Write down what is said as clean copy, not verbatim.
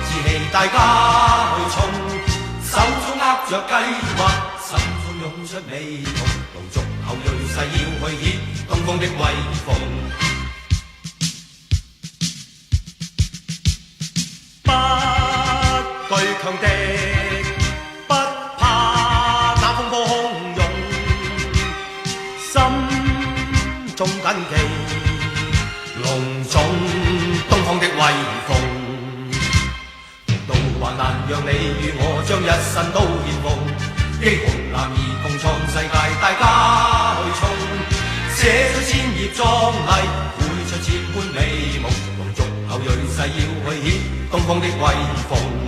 志氣，大家去衝，手中握着計劃，心中湧出美夢，龍族後裔誓要去顯東方的威風。不懼強敵，不怕那風波洶湧，心中緊記隆重東方的威風。道還難讓你與我將一生都獻奉，英雄男兒共創世界，大家去衝，寫出千頁壯麗，繪出千般美夢，龍族後裔誓要去顯東方的威風。